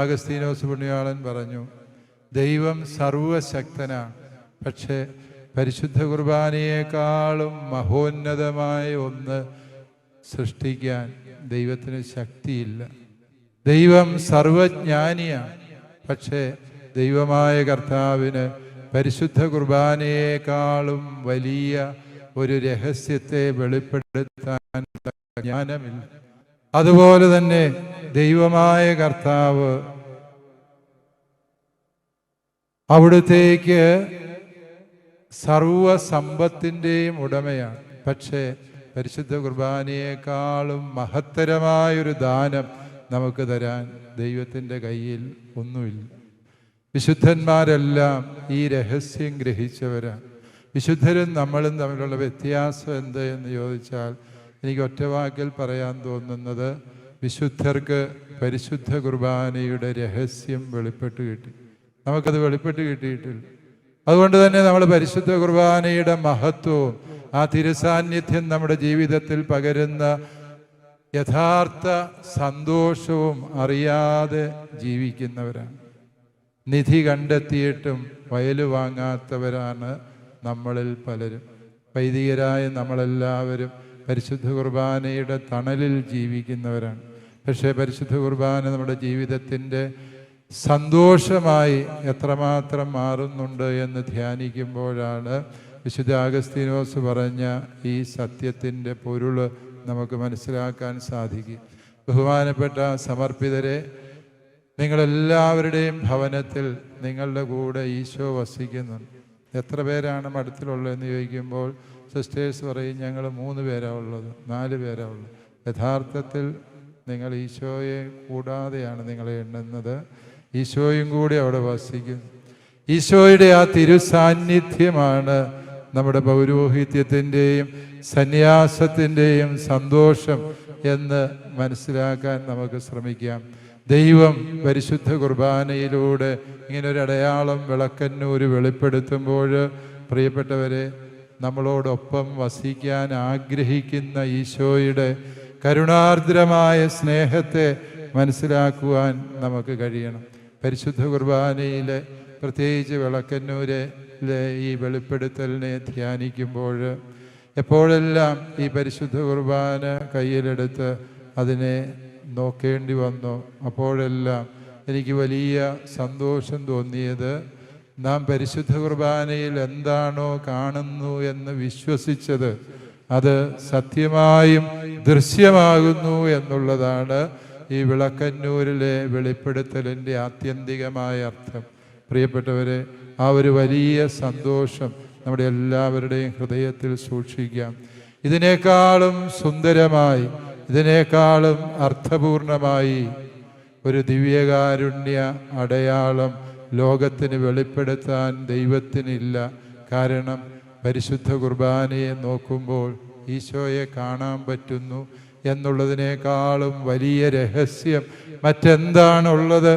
അഗസ്തീനോസ് പുണ്യാളൻ പറഞ്ഞു, ദൈവം സർവശക്തനാണ്, പക്ഷേ പരിശുദ്ധ കുർബാനയേക്കാളും മഹോന്നതമായ ഒന്ന് സൃഷ്ടിക്കാൻ ദൈവത്തിന് ശക്തിയില്ല. ദൈവം സർവജ്ഞാനിയാണ്, പക്ഷേ ദൈവമായ കർത്താവിന് പരിശുദ്ധ കുർബാനയേക്കാളും വലിയ ഒരു രഹസ്യത്തെ വെളിപ്പെടുത്താൻ ജ്ഞാനമില്ല. അതുപോലെ തന്നെ ദൈവമായ കർത്താവ് അവിടുത്തേക്ക് സർവസമ്പത്തിൻ്റെയും ഉടമയാണ്, പക്ഷേ പരിശുദ്ധ കുർബാനയേക്കാളും മഹത്തരമായൊരു ദാനം നമുക്ക് തരാൻ ദൈവത്തിൻ്റെ കയ്യിൽ ഒന്നുമില്ല. വിശുദ്ധന്മാരെല്ലാം ഈ രഹസ്യം ഗ്രഹിച്ചവരാണ്. വിശുദ്ധരും നമ്മളും തമ്മിലുള്ള വ്യത്യാസം എന്ത് എന്ന് ചോദിച്ചാൽ എനിക്ക് ഒറ്റവാക്കിൽ പറയാൻ തോന്നുന്നത്, വിശുദ്ധർക്ക് പരിശുദ്ധ കുർബാനയുടെ രഹസ്യം വെളിപ്പെട്ട് കിട്ടി, നമുക്കത് വെളിപ്പെട്ട് കിട്ടിയിട്ടില്ല. അതുകൊണ്ട് തന്നെ നമ്മൾ പരിശുദ്ധ കുർബാനയുടെ മഹത്വവും ആ തിരുസാന്നിധ്യം നമ്മുടെ ജീവിതത്തിൽ പകരുന്ന യഥാർത്ഥ സന്തോഷവും അറിയാതെ ജീവിക്കുന്നവരാണ്. നിധി കണ്ടെത്തിയിട്ടും വയല് വാങ്ങാത്തവരാണ് നമ്മളിൽ പലരും. വൈദികരായ നമ്മളെല്ലാവരും പരിശുദ്ധ കുർബാനയുടെ തണലിൽ ജീവിക്കുന്നവരാണ്. പക്ഷേ പരിശുദ്ധ കുർബാന നമ്മുടെ ജീവിതത്തിൻ്റെ സന്തോഷമായി എത്രമാത്രം മാറുന്നുണ്ട് എന്ന് ധ്യാനിക്കുമ്പോഴാണ് വിശുദ്ധ അഗസ്തീനോസ് പറഞ്ഞ ഈ സത്യത്തിൻ്റെ പൊരുള് നമുക്ക് മനസ്സിലാക്കാൻ സാധിക്കും. ബഹുമാനപ്പെട്ട സമർപ്പിതരെ, നിങ്ങളെല്ലാവരുടെയും ഭവനത്തിൽ നിങ്ങളുടെ കൂടെ ഈശോ വസിക്കുന്നുണ്ട്. എത്ര പേരാണ് മഠത്തിലുള്ളതെന്ന് ചോദിക്കുമ്പോൾ സിസ്റ്റേഴ്സ് പറയും, ഞങ്ങൾ 3 പേരാണ് ഉള്ളത്, 4 പേരാണ് ഉള്ളത്. യഥാർത്ഥത്തിൽ നിങ്ങൾ ഈശോയെ കൂടാതെയാണ് നിങ്ങളെ എണ്ണുന്നത്. ഈശോയും കൂടി അവിടെ വസിക്കുന്നു. ഈശോയുടെ ആ തിരുസാന്നിധ്യമാണ് നമ്മുടെ പൗരോഹിത്യത്തിൻ്റെയും സന്യാസത്തിൻ്റെയും സന്തോഷം എന്ന് മനസ്സിലാക്കാൻ നമുക്ക് ശ്രമിക്കാം. ദൈവം പരിശുദ്ധ കുർബാനയിലൂടെ ഇങ്ങനൊരു അടയാളം വിളക്കന്നൂർ വെളിപ്പെടുത്തുമ്പോൾ, പ്രിയപ്പെട്ടവരെ, നമ്മളോടൊപ്പം വസിക്കാൻ ആഗ്രഹിക്കുന്ന ഈശോയുടെ കരുണാർദ്രമായ സ്നേഹത്തെ മനസ്സിലാക്കുവാൻ നമുക്ക് കഴിയണം. പരിശുദ്ധ കുർബാനയിലെ പ്രത്യേകിച്ച് വിളക്കന്നൂരിലെ ഈ വെളിപ്പെടുത്തലിനെ ധ്യാനിക്കുമ്പോൾ എപ്പോഴെല്ലാം ഈ പരിശുദ്ധ കുർബാന കയ്യിലെടുത്ത് അതിനെ നോക്കേണ്ടി വന്നു, അപ്പോഴെല്ലാം എനിക്ക് വലിയ സന്തോഷം തോന്നിയത്, നാം പരിശുദ്ധ കുർബാനയിൽ എന്താണോ കാണുന്നു എന്ന് വിശ്വസിച്ചത് അത് സത്യമായും ദൃശ്യമാകുന്നു എന്നുള്ളതാണ് ഈ വിളക്കന്നൂരിലെ വെളിപ്പെടുത്തലിൻ്റെ ആത്യന്തികമായ അർത്ഥം. പ്രിയപ്പെട്ടവരെ, ആ ഒരു വലിയ സന്തോഷം നമ്മുടെ എല്ലാവരുടെയും ഹൃദയത്തിൽ സൂക്ഷിക്കാം. ഇതിനേക്കാളും സുന്ദരമായി, ഇതിനേക്കാളും അർത്ഥപൂർണമായി ഒരു ദിവ്യകാരുണ്യ അടയാളം ലോകത്തിന് വെളിപ്പെടുത്താൻ ദൈവത്തിനില്ല. കാരണം പരിശുദ്ധ കുർബാനയെ നോക്കുമ്പോൾ ഈശോയെ കാണാൻ പറ്റുന്നു എന്നുള്ളതിനേക്കാളും വലിയ രഹസ്യം മറ്റെന്താണുള്ളത്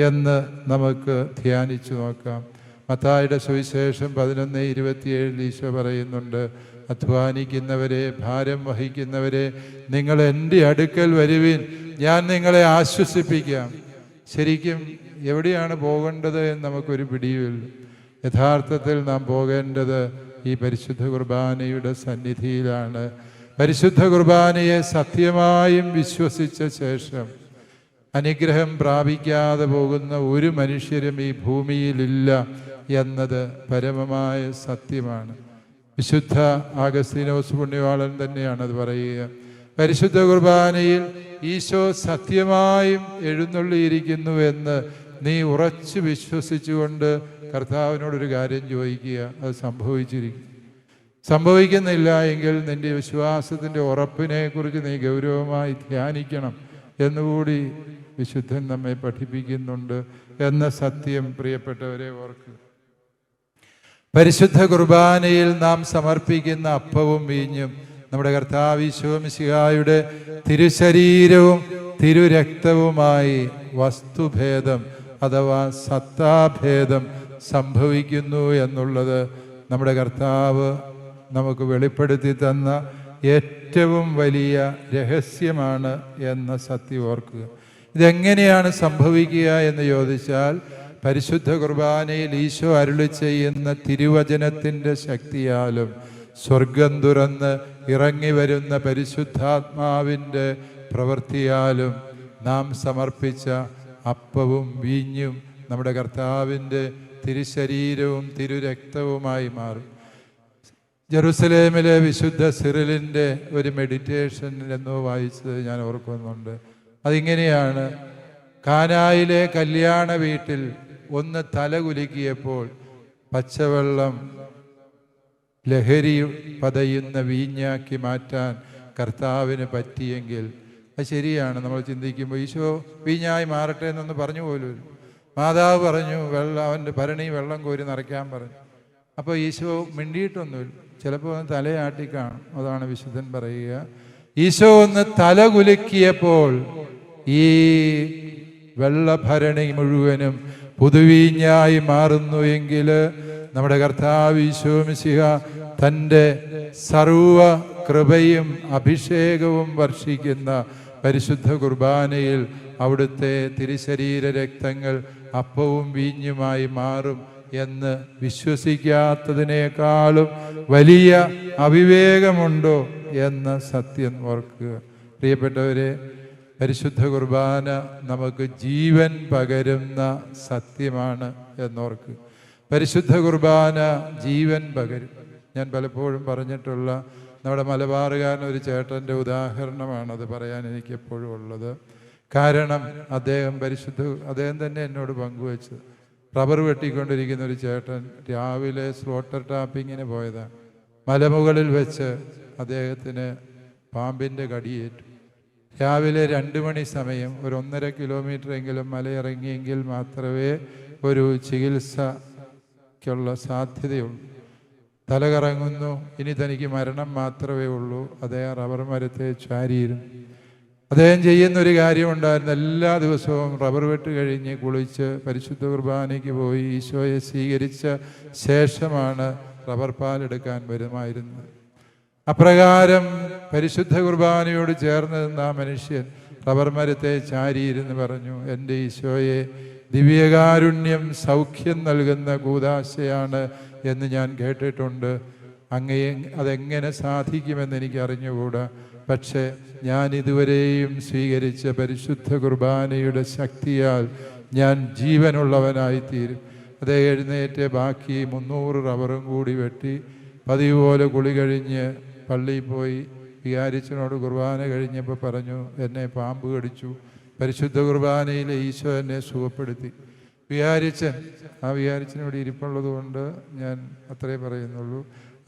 എന്ന് നമുക്ക് ധ്യാനിച്ചു നോക്കാം. മത്തായിയുടെ സുവിശേഷം 11:27 ഈശോ പറയുന്നുണ്ട്, അധ്വാനിക്കുന്നവരെ, ഭാരം വഹിക്കുന്നവരെ, നിങ്ങൾ എൻ്റെ അടുക്കൽ വരുവിൻ, ഞാൻ നിങ്ങളെ ആശ്വസിപ്പിക്കാം. ശരിക്കും എവിടെയാണ് പോകേണ്ടത് എന്ന് നമുക്കൊരു പിടിയുമില്ല. യഥാർത്ഥത്തിൽ നാം പോകേണ്ടത് ഈ പരിശുദ്ധ കുർബാനയുടെ സന്നിധിയിലാണ്. പരിശുദ്ധ കുർബാനയെ സത്യമായും വിശ്വസിച്ച ശേഷം അനുഗ്രഹം പ്രാപിക്കാതെ പോകുന്ന ഒരു മനുഷ്യരും ഈ ഭൂമിയിലില്ല എന്നത് പരമമായ സത്യമാണ്. വിശുദ്ധ അഗസ്തീനോസ് പുണ്യവാളൻ തന്നെയാണ് അത് പറയുക. പരിശുദ്ധ കുർബാനയിൽ ഈശോ സത്യമായും എഴുന്നള്ളിയിരിക്കുന്നു എന്ന് നീ ഉറച്ചു വിശ്വസിച്ചുകൊണ്ട് കർത്താവിനോടൊരു കാര്യം ചോദിക്കുക, അത് സംഭവിച്ചിരിക്കും. സംഭവിക്കുന്നില്ല എങ്കിൽ നിന്റെ വിശ്വാസത്തിൻ്റെ ഉറപ്പിനെ കുറിച്ച് നീ ഗൗരവമായി ധ്യാനിക്കണം എന്നുകൂടി വിശുദ്ധൻ നമ്മെ പഠിപ്പിക്കുന്നുണ്ട് എന്ന സത്യം പ്രിയപ്പെട്ടവരെ ഓർക്കുക. പരിശുദ്ധ കുർബാനയിൽ നാം സമർപ്പിക്കുന്ന അപ്പവും വീഞ്ഞും നമ്മുടെ കർത്താവ് ഈശോ മിശിഹായുടെ തിരുശരീരവും തിരുരക്തവുമായി വസ്തുഭേദം അഥവാ സത്താഭേദം സംഭവിക്കുന്നു എന്നുള്ളത് നമ്മുടെ കർത്താവ് നമുക്ക് വെളിപ്പെടുത്തി തന്ന ഏറ്റവും വലിയ രഹസ്യമാണ് എന്ന സത്യം ഓർക്കുക. ഇതെങ്ങനെയാണ് സംഭവിക്കുക എന്ന് ചോദിച്ചാൽ, പരിശുദ്ധ കുർബാനയിൽ ഈശോ അരുളി ചെയ്യുന്ന തിരുവചനത്തിൻ്റെ ശക്തിയാലും സ്വർഗം തുറന്ന് ഇറങ്ങി വരുന്ന പരിശുദ്ധാത്മാവിൻ്റെ പ്രവൃത്തിയാലും നാം സമർപ്പിച്ച അപ്പവും വീഞ്ഞും നമ്മുടെ കർത്താവിൻ്റെ തിരുശരീരവും തിരുരക്തവുമായി മാറും. ജെറുസലേമിലെ വിശുദ്ധ സിറിലിൻ്റെ ഒരു മെഡിറ്റേഷൻ എന്നോ വായിച്ചത് ഞാൻ ഓർക്കുന്നുണ്ട്. അതിങ്ങനെയാണ്: കാനായിലെ കല്യാണ വീട്ടിൽ ഒന്ന് തല കുലുക്കിയപ്പോൾ പച്ചവെള്ളം ലഹരി പതയുന്ന വീഞ്ഞാക്കി മാറ്റാൻ കർത്താവിന് പറ്റിയെങ്കിൽ അത് ശരിയാണ്. നമ്മൾ ചിന്തിക്കുമ്പോൾ ഈശോ വീഞ്ഞായി മാറട്ടെ എന്നൊന്ന് പറഞ്ഞു പോലും. മാതാവ് പറഞ്ഞു അവൻ്റെ ഭരണി വെള്ളം കോരി നിറയ്ക്കാൻ പറഞ്ഞു. അപ്പോൾ ഈശോ മിണ്ടിയിട്ടൊന്നുമില്ല. ചിലപ്പോൾ ഒന്ന് തലയാട്ടി കാണും. അതാണ് വിശുദ്ധൻ പറയുക. ഈശോ ഒന്ന് തല കുലുക്കിയപ്പോൾ ഈ വെള്ളഭരണി മുഴുവനും പുതുവീഞ്ഞായി മാറുന്നു എങ്കിൽ നമ്മുടെ കർത്താവ് ഈശോ മിശിഹ തൻ്റെ സർവ കൃപയും അഭിഷേകവും വർഷിക്കുന്ന പരിശുദ്ധ കുർബാനയിൽ അവിടുത്തെ തിരുശരീര രക്തങ്ങൾ അപ്പവും വീഞ്ഞുമായി മാറും എന്ന് വിശ്വസിക്കാത്തതിനേക്കാളും വലിയ അവിവേകമുണ്ടോ എന്ന സത്യം ഓർക്കുക. പ്രിയപ്പെട്ടവരെ, പരിശുദ്ധ കുർബാന നമുക്ക് ജീവൻ പകരുന്ന സത്യമാണ് എന്നോർക്കുക. പരിശുദ്ധ കുർബാന ജീവൻ പകരും. ഞാൻ പലപ്പോഴും പറഞ്ഞിട്ടുള്ള നമ്മുടെ മലബാറുകാരൻ ഒരു ചേട്ടൻ്റെ ഉദാഹരണമാണത് പറയാൻ എനിക്കെപ്പോഴും ഉള്ളത്. കാരണം അദ്ദേഹം തന്നെ എന്നോട് പങ്കുവെച്ചത്. റബ്ബർ വെട്ടിക്കൊണ്ടിരിക്കുന്ന ഒരു ചേട്ടൻ രാവിലെ സ്ലോട്ടർ ടാപ്പിങ്ങിന് പോയതാണ്. മലമുകളിൽ വെച്ച് അദ്ദേഹത്തിന് പാമ്പിൻ്റെ കടിയേറ്റു. രാവിലെ 2 മണി സമയം, ഒരു 1.5 കിലോമീറ്റർ എങ്കിലും മലയിറങ്ങിയെങ്കിൽ മാത്രമേ ഒരു ചികിത്സയ്ക്കുള്ള സാധ്യതയുള്ളൂ. തലകറങ്ങുന്നു, ഇനി തനിക്ക് മരണം മാത്രമേ ഉള്ളൂ. അദ്ദേഹം റബ്ബർ മരത്തെ ചാരിയിരുന്നു. അദ്ദേഹം ചെയ്യുന്നൊരു കാര്യമുണ്ടായിരുന്നു. എല്ലാ ദിവസവും റബ്ബർ വെട്ട് കഴിഞ്ഞ് കുളിച്ച് പരിശുദ്ധ കുർബാനയ്ക്ക് പോയി ഈശോയെ സ്വീകരിച്ച ശേഷമാണ് റബ്ബർ പാലെടുക്കാൻ വരുമായിരുന്നത്. അപ്രകാരം പരിശുദ്ധ കുർബാനയോട് ചേർന്ന് നിന്ന ആ മനുഷ്യൻ റബ്ബർ മരത്തെ ചാരിയിരുന്ന് പറഞ്ഞു, എൻ്റെ ഈശോയെ, ദിവ്യകാരുണ്യം സൗഖ്യം നൽകുന്ന കൂദാശയാണ് എന്ന് ഞാൻ കേട്ടിട്ടുണ്ട്. അതെങ്ങനെ സാധിക്കുമെന്ന് എനിക്ക് അറിഞ്ഞുകൂടാ. പക്ഷേ ഞാൻ ഇതുവരെയും സ്വീകരിച്ച പരിശുദ്ധ കുർബാനയുടെ ശക്തിയാൽ ഞാൻ ജീവനുള്ളവനായിത്തീരും. അതേ എഴുന്നേറ്റ് ബാക്കി 300 റബ്ബറും കൂടി വെട്ടി പതിവ് പോലെ കുളി കഴിഞ്ഞ് പള്ളിയിൽ പോയി വികാരിച്ചനോട് കുർബാന കഴിഞ്ഞപ്പോൾ പറഞ്ഞു, എന്നെ പാമ്പ് കടിച്ചു. പരിശുദ്ധ കുർബാനയിലെ ഈശോ എന്നെ സുഖപ്പെടുത്തി. ആ വികാരിച്ചൻ ഇവിടെ ഇരിപ്പുള്ളത് കൊണ്ട് ഞാൻ അത്രേ പറയുന്നുള്ളൂ.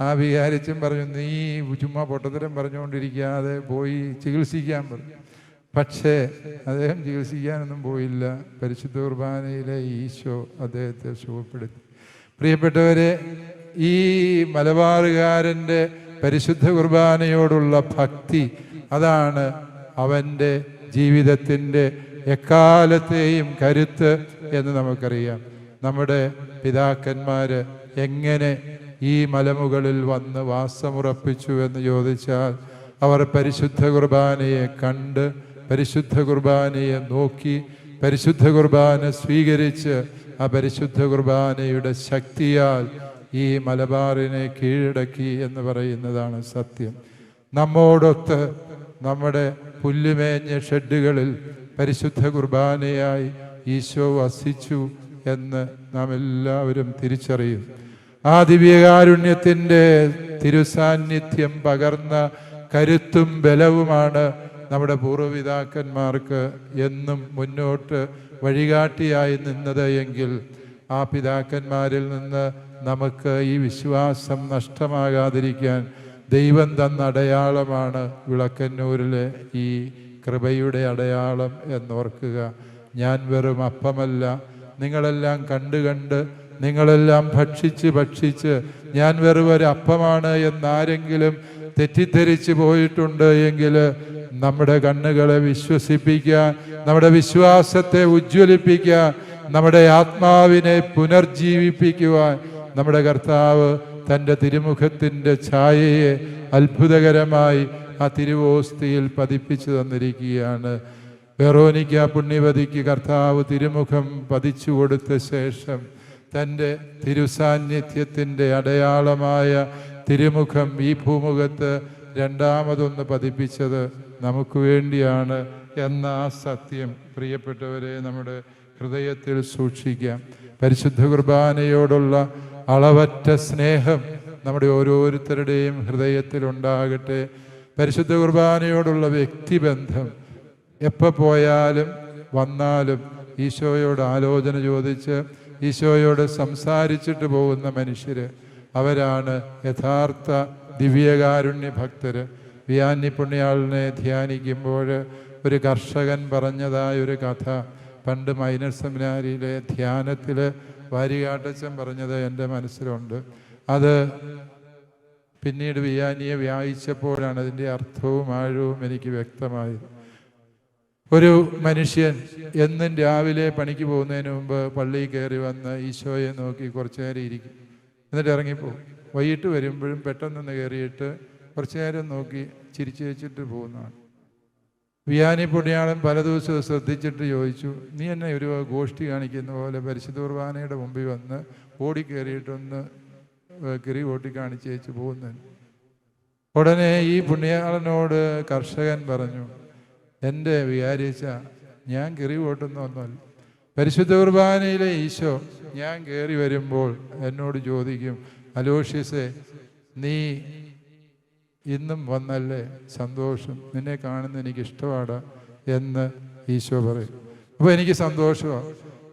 ആ വികാരിച്ചൻ പറഞ്ഞു, നീ ചുമ്മാ പൊട്ടത്തരം പറഞ്ഞുകൊണ്ടിരിക്കാതെ പോയി ചികിത്സിക്കാൻ പറഞ്ഞു. പക്ഷേ അദ്ദേഹം ചികിത്സിക്കാനൊന്നും പോയില്ല. പരിശുദ്ധ കുർബാനയിലെ ഈശോ അദ്ദേഹത്തെ സുഖപ്പെടുത്തി. പ്രിയപ്പെട്ടവരെ, ഈ മലബാറുകാരൻ്റെ പരിശുദ്ധ കുർബാനയോടുള്ള ഭക്തി, അതാണ് അവൻ്റെ ജീവിതത്തിൻ്റെ എക്കാലത്തെയും കരുത്ത് എന്ന് നമുക്കറിയാം. നമ്മുടെ പിതാക്കന്മാർ എങ്ങനെ ഈ മലമുകളിൽ വന്ന് വാസമുറപ്പിച്ചു എന്ന് ചോദിച്ചാൽ, അവർ പരിശുദ്ധ കുർബാനയെ കണ്ട്, പരിശുദ്ധ കുർബാനയെ നോക്കി, പരിശുദ്ധ കുർബാന സ്വീകരിച്ച് ആ പരിശുദ്ധ കുർബാനയുടെ ശക്തിയാൽ ഈ മലബാറിനെ കീഴടക്കി എന്ന് പറയുന്നതാണ് സത്യം. നമ്മോടൊത്ത് നമ്മുടെ പുല്ലുമേഞ്ഞ ഷെഡുകളിൽ പരിശുദ്ധ കുർബാനയായി ഈശോ വസിച്ചു എന്ന് നാം എല്ലാവരും തിരിച്ചറിയും. ആ ദിവ്യകാരുണ്യത്തിൻ്റെ തിരുസാന്നിധ്യം പകർന്ന കരുത്തും ബലവുമാണ് നമ്മുടെ പൂർവ്വപിതാക്കന്മാർക്ക് എന്നും മുന്നോട്ട് വഴികാട്ടിയായി നിന്നത് എങ്കിൽ, ആ പിതാക്കന്മാരിൽ നിന്ന് നമുക്ക് ഈ വിശ്വാസം നഷ്ടമാകാതിരിക്കാൻ ദൈവം തന്ന അടയാളമാണ് വിളക്കന്നൂരിലെ ഈ കൃപയുടെ അടയാളം എന്നോർക്കുക. ഞാൻ വെറും അപ്പമല്ല, നിങ്ങളെല്ലാം കണ്ട് നിങ്ങളെല്ലാം ഭക്ഷിച്ച് ഞാൻ വെറും ഒരു അപ്പമാണ് എന്നാരെങ്കിലും തെറ്റിദ്ധരിച്ച് പോയിട്ടുണ്ട് എങ്കിൽ, നമ്മുടെ കണ്ണുകളെ വിശ്വസിപ്പിക്കാൻ, നമ്മുടെ വിശ്വാസത്തെ ഉജ്ജ്വലിപ്പിക്കാൻ, നമ്മുടെ ആത്മാവിനെ പുനർജീവിപ്പിക്കുവാൻ നമ്മുടെ കർത്താവ് തൻ്റെ തിരുമുഖത്തിൻ്റെ ഛായയെ അത്ഭുതകരമായി ആ തിരുവോസ്തിയിൽ പതിപ്പിച്ചു തന്നിരിക്കുകയാണ്. വെറോനിക്ക പുണ്യവതിക്ക് കർത്താവ് തിരുമുഖം പതിച്ചു കൊടുത്ത ശേഷം തൻ്റെ തിരുസാന്നിധ്യത്തിൻ്റെ അടയാളമായ തിരുമുഖം ഈ ഭൂമുഖത്ത് രണ്ടാമതൊന്ന് പതിപ്പിച്ചത് നമുക്ക് വേണ്ടിയാണ് എന്ന ആ സത്യം പ്രിയപ്പെട്ടവരെ നമ്മുടെ ഹൃദയത്തിൽ സൂക്ഷിക്കാം. പരിശുദ്ധ കുർബാനയോടുള്ള അളവറ്റ സ്നേഹം നമ്മുടെ ഓരോരുത്തരുടെയും ഹൃദയത്തിലുണ്ടാകട്ടെ. പരിശുദ്ധ കുർബാനയോടുള്ള വ്യക്തിബന്ധം, എപ്പോൾ പോയാലും വന്നാലും ഈശോയോട് ആലോചന ചോദിച്ച് ഈശോയോട് സംസാരിച്ചിട്ട് പോകുന്ന മനുഷ്യർ, അവരാണ് യഥാർത്ഥ ദിവ്യകാരുണ്യ ഭക്തർ. വിയാനി പുണ്യാളിനെ ധ്യാനിക്കുമ്പോൾ ഒരു കർഷകൻ പറഞ്ഞതായ ഒരു കഥ പണ്ട് മൈനർ സെമിനാരിയിലെ ധ്യാനത്തിൽ വാരികാട്ടച്ചൻ പറഞ്ഞത് എൻ്റെ മനസ്സിലുണ്ട്. അത് പിന്നീട് വിയാനിയെ വായിച്ചപ്പോഴാണ് അതിൻ്റെ അർത്ഥവും ആഴവും എനിക്ക് വ്യക്തമായത്. ഒരു മനുഷ്യൻ എന്നും രാവിലെ പണിക്ക് പോകുന്നതിന് മുമ്പ് പള്ളിയിൽ കയറി വന്ന് ഈശോയെ നോക്കി കുറച്ചു നേരം ഇരിക്കും, എന്നിട്ട് ഇറങ്ങിപ്പോകും. വൈകിട്ട് വരുമ്പോഴും പെട്ടെന്നൊന്ന് കയറിയിട്ട് കുറച്ചു നേരം നോക്കി ചിരിച്ചു വെച്ചിട്ട് പോകുന്നതാണ്. വിയാനി പുണ്യാളൻ പല ദിവസവും ശ്രദ്ധിച്ചിട്ട് ചോദിച്ചു, നീ എന്നെ ഒരു ഗോഷ്ഠി കാണിക്കുന്ന പോലെ പരിശുദ്ധ കുർബാനയുടെ മുമ്പിൽ വന്ന് ഓടിക്കയറിയിട്ടൊന്ന് കിറി ഓട്ടി കാണിച്ച് വെച്ച് പോകുന്നു. ഉടനെ ഈ പുണ്യാളനോട് കർഷകൻ പറഞ്ഞു, എൻ്റെ വിചാരിച്ച ഞാൻ കിറി ഓട്ടുന്ന ഒന്നുമല്ല. പരിശുദ്ധ കുർബാനയിലെ ഈശോ ഞാൻ കയറി വരുമ്പോൾ എന്നോട് ചോദിക്കും, അലോഷ്യസേ നീ ഇന്നും വന്നല്ലേ, സന്തോഷം, നിന്നെ കാണുന്ന എനിക്ക് ഇഷ്ടമാണ് എന്ന് ഈശോ പറയും. അപ്പോൾ എനിക്ക് സന്തോഷമാണ്.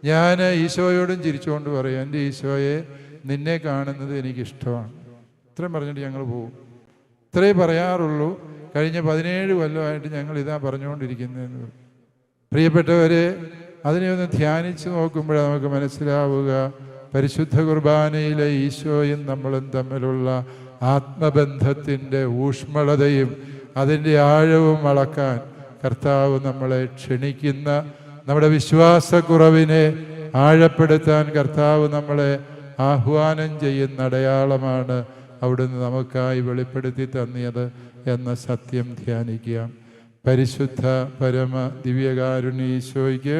ഞാൻ ഈശോയോടും ചിരിച്ചുകൊണ്ട് പറയും, എൻ്റെ ഈശോയെ നിന്നെ കാണുന്നത് എനിക്കിഷ്ടമാണ്. ഇത്രയും പറഞ്ഞിട്ട് ഞങ്ങൾ പോകും. ഇത്രേ പറയാറുള്ളൂ. കഴിഞ്ഞ 17 കൊല്ലമായിട്ട് ഞങ്ങൾ ഇതാ പറഞ്ഞുകൊണ്ടിരിക്കുന്നതെന്ന്. പ്രിയപ്പെട്ടവരെ, അതിനെ ഒന്ന് ധ്യാനിച്ച് നോക്കുമ്പോഴാണ് നമുക്ക് മനസ്സിലാവുക പരിശുദ്ധ കുർബാനയിലെ ഈശോയും നമ്മളും തമ്മിലുള്ള ആത്മബന്ധത്തിൻ്റെ ഊഷ്മളതയും അതിൻ്റെ ആഴവും അളക്കാൻ കർത്താവ് നമ്മളെ ക്ഷണിക്കുന്ന, നമ്മുടെ വിശ്വാസക്കുറവിനെ ആഴപ്പെടുത്താൻ കർത്താവ് നമ്മളെ ആഹ്വാനം ചെയ്യുന്ന അടയാളമാണ് അവിടുന്ന് നമുക്കായി വെളിപ്പെടുത്തി തന്നിയത് എന്ന സത്യം ധ്യാനിക്കാം. പരിശുദ്ധ പരമ ദിവ്യകാരുണ്യ ഈശോയ്ക്ക്